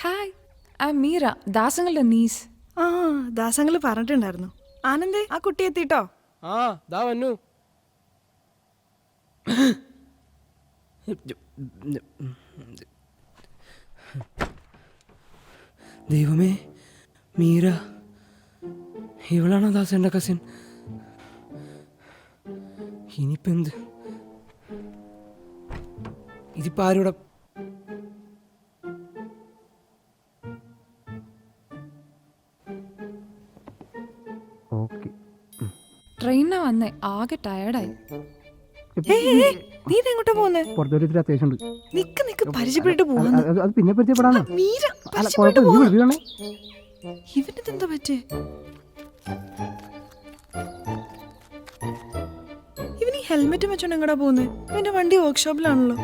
Hi, I Meera, ദാസങ്ങളുടെ niece. ആ ദാസങ്ങള് പറഞ്ഞിട്ടുണ്ടായിരുന്നു. ആനന്ദേ, ആ കുട്ടി എത്തിട്ടോ? ആ ദാ വന്നു. ദൈവമേ, മീര ഇവളാണോ ദാസന്റെ കസിൻ? ഇനിയിപ്പോ എന്ത്? ഇതിപ്പോ ആരുടെ? ട്രെയിനിനാ വന്നേ, ആകെ ടയർഡായി. നീ ഇതെങ്ങോട്ടാ പോകുന്നേ? പുറത്തൊരു അത്യാവശ്യമുണ്ട്. നിക്ക് പരിചയപ്പെട്ടിട്ട് പോവാന്ന്. അത് പിന്നെ പരിചയപ്പെടാനോ? മീര, പരിചയപ്പെട്ടിട്ട് നീ പോവാം. വിളിക്കണേ. ഇവനെന്താ പറ്റേ? ഇവന് ഈ ഹെൽമെറ്റും വെച്ചോണ്ട് എങ്ങടാ പോകുന്നേ? ഇവന്റെ വണ്ടി വർക്ക്ഷോപ്പിലാണല്ലോ.